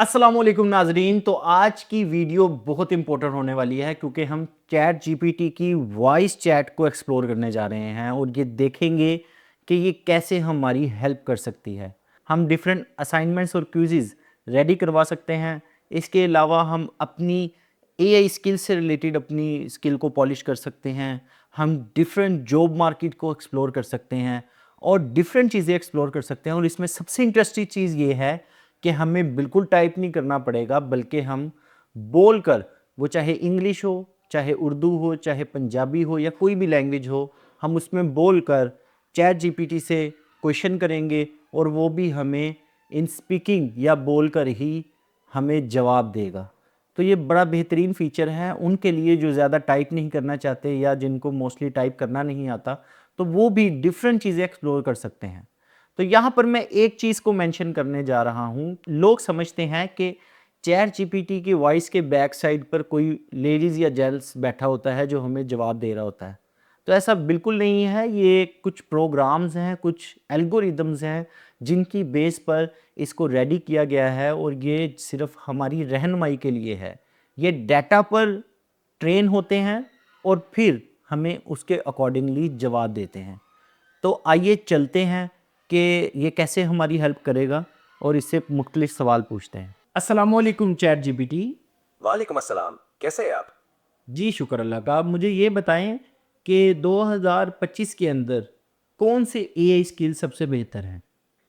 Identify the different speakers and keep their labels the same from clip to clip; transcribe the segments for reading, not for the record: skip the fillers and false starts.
Speaker 1: अस्सलाम वालेकुम नाजरीन। तो आज की वीडियो बहुत इंपॉर्टेंट होने वाली है क्योंकि हम चैट जीपीटी की वॉइस चैट को एक्सप्लोर करने जा रहे हैं और ये देखेंगे कि ये कैसे हमारी हेल्प कर सकती है। हम डिफरेंट असाइनमेंट्स और क्विज़ेस रेडी करवा सकते हैं। इसके अलावा हम अपनी एआई स्किल से रिलेटेड अपनी स्किल को पॉलिश कर सकते हैं। हम डिफरेंट जॉब मार्केट को एक्सप्लोर कर सकते हैं और डिफरेंट चीज़ें एक्सप्लोर कर सकते हैं। और इसमें सबसे इंटरेस्टिंग चीज़ ये है कि हमें बिल्कुल टाइप नहीं करना पड़ेगा, बल्कि हम बोल कर, वो चाहे इंग्लिश हो, चाहे उर्दू हो, चाहे पंजाबी हो या कोई भी लैंग्वेज हो, हम उसमें बोल कर चैट जीपीटी से क्वेश्चन करेंगे और वो भी हमें इन स्पीकिंग या बोल कर ही हमें जवाब देगा। तो ये बड़ा बेहतरीन फ़ीचर है उनके लिए जो ज़्यादा टाइप नहीं करना चाहते या जिनको मोस्टली टाइप करना नहीं आता, तो वो भी डिफरेंट चीज़ें एक्सप्लोर कर सकते हैं। तो यहाँ पर मैं एक चीज़ को मेंशन करने जा रहा हूँ। लोग समझते हैं कि चैट जीपीटी की वॉइस के बैक साइड पर कोई लेडीज़ या जेंट्स बैठा होता है जो हमें जवाब दे रहा होता है। तो ऐसा बिल्कुल नहीं है। ये कुछ प्रोग्राम्स हैं, कुछ एल्गोरिदम्स हैं जिनकी बेस पर इसको रेडी किया गया है और ये सिर्फ हमारी रहनुमाई के लिए है। ये डाटा पर ट्रेन होते हैं और फिर हमें उसके अकॉर्डिंगली जवाब देते हैं। तो आइए चलते हैं कि ये कैसे हमारी हेल्प करेगा और इससे मुख्तलिफ सवाल पूछते हैं। अस्सलाम वालेकुम चैट जीपीटी।
Speaker 2: वालेकुम अस्सलाम। कैसे हैं आप?
Speaker 1: जी शुक्र अल्लाह का। आप मुझे ये बताएं कि 2025 के अंदर कौन से एआई स्किल सबसे बेहतर हैं?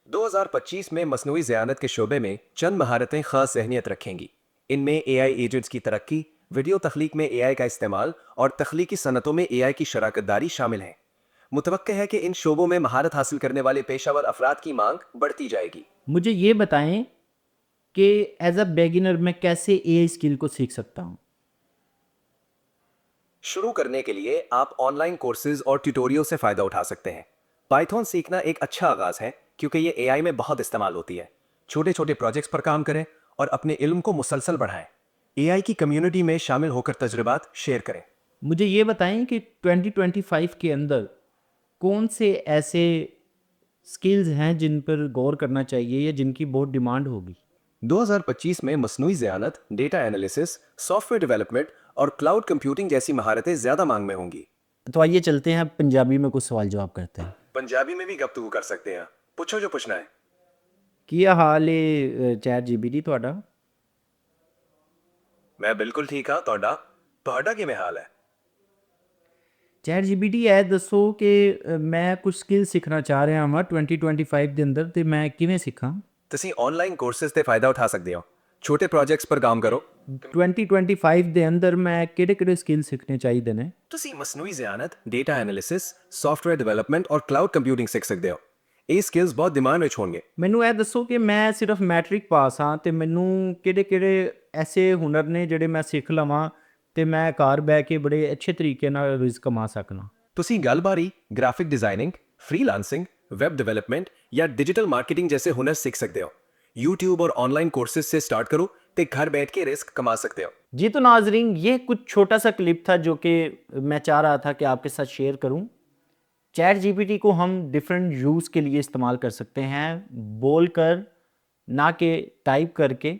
Speaker 2: 2025 में मसनूई ज़ियानत के शोबे में चंद महारतें खास अहमियत रखेंगी। इनमें एआई एजेंट्स की तरक्की, वीडियो तख्लीक में एआई का इस्तेमाल और तख्लीकी सनतों में एआई की शराकतदारी शामिल हैं। मुतवक्के है कि इन शोबों में महारत हासिल करने वाले पेशावर अफराद की मांग बढ़ती जाएगी।
Speaker 1: मुझे ये बताएं कि एज अ बिगिनर मैं कैसे एआई स्किल को सीख सकता हूँ?
Speaker 2: शुरू करने के लिए आप ऑनलाइन कोर्सेज और ट्यूटोरियल से फ़ायदा उठा सकते हैं। पाइथन सीखना एक अच्छा आगाज़ है क्योंकि ये एआई में बहुत इस्तेमाल होती है। छोटे छोटे प्रोजेक्ट्स पर काम करें और अपने इल्म को मुसलसल बढ़ाएं। एआई की कम्युनिटी में शामिल होकर तजुर्बात शेयर करें।
Speaker 1: मुझे ये बताएं कि 2025 के अंदर कौन से ऐसे स्किल्स हैं जिन पर गौर करना चाहिए या जिनकी बहुत डिमांड होगी?
Speaker 2: 2025 में मसनूई ज़ियानत, डेटा एनालिसिस, सॉफ्टवेयर डेवलपमेंट और क्लाउड कंप्यूटिंग जैसी महारतें ज़्यादा मांग में होंगी।
Speaker 1: तो आइए चलते हैं, पंजाबी में कुछ सवाल जवाब करते हैं।
Speaker 2: पंजाबी में भी गफ्तगू कर सकते हैं। पूछो जो पूछना है।
Speaker 1: ਕੀ ਹਾਲ ਏ ਚੈਟ ਜੀਪੀਟੀ ਤੁਹਾਡਾ?
Speaker 2: मैं बिल्कुल ठीक हाँ। ਤੁਹਾਡਾ ਕਿਵੇਂ ਹਾਲ ਹੈ?
Speaker 1: ਚੈਟ ਜੀਪੀਟੀ ਇਹ ਦੱਸੋ ਕਿ ਮੈਂ ਕੁਝ ਸਕਿੱਲ ਸਿੱਖਣਾ ਚਾਹ ਰਿਹਾ ਹਾਂ 2025 ਦੇ ਅੰਦਰ, ਤੇ ਮੈਂ ਕਿਵੇਂ ਸਿੱਖਾਂ?
Speaker 2: ਤੁਸੀਂ ਆਨਲਾइन ਕੋਰसेज ਤੇ ਫਾਇਦਾ ਉਠਾ ਸਕਦੇ ਹੋ। ਛੋਟੇ ਪ੍ਰੋਜੈਕਟਸ ਪਰ ਕੰਮ ਕਰੋ।
Speaker 1: 2025 ਦੇ ਅੰਦਰ ਮੈਂ ਕਿਹੜੇ ਸਕਿੱਲ ਸਿੱਖਣੇ ਚਾਹੀਦੇ ਨੇ?
Speaker 2: ਤੁਸੀਂ ਮਸਨੂਈ ਜ਼ਿਆਨਤ, ਡੇਟਾ ਐਨਾਲਿਸਿਸ, ਸੌਫਟਵੇਅਰ ਡਿਵੈਲਪਮੈਂਟ ਔਰ ਕਲਾਊਡ ਕੰਪਿਊਟਿੰਗ ਸਿੱਖ ਸਕਦੇ ਹੋ। ਇਹ ਸਕਿੱਲਸ ਬਹੁਤ ਡਿਮਾਂਡ ਵਿੱਚ ਹੋਣਗੇ।
Speaker 1: ਮੈਨੂੰ ਇਹ ਦੱਸੋ ਕਿ ਮੈਂ ਸਿਰਫ ਮੈਟ੍ਰਿਕ ਪਾਸ ਹਾਂ ਤੇ ਮੈਨੂੰ ਕਿਹੜੇ ਐਸੇ ਹੁਨਰ ਨੇ ਜਿਹੜੇ ਮੈਂ ਸਿੱਖ ਲਵਾਂ ਤੇ ਮੈਂ ਘਰ ਬਹਿ ਕੇ ਬੜੇ ਅੱਛੇ ਤਰੀਕੇ ਨਾਲ ਰਿਜ਼ਕ ਕਮਾ ਸਕਣਾ?
Speaker 2: ਤੁਸੀਂ ਗੱਲਬਾਰੀ, ਗ੍ਰਾਫਿਕ ਡਿਜ਼ਾइनिंग, फ्रीलांसिंग, वेब डेवलपमेंट या डिजिटल मार्केटिंग जैसे हुनर सीख सकते हो। यूट्यूब और ऑनलाइन कोर्सेज से स्टार्ट करो तो घर बैठ के रिस्क कमा सकते हो।
Speaker 1: जी तो नाजरीन, ये कुछ छोटा सा क्लिप था जो कि मैं चाह रहा था कि आपके साथ शेयर करूं। चैट जीपीटी को हम डिफरेंट यूज़ के लिए इस्तेमाल कर सकते हैं, बोल कर, ना कि टाइप करके।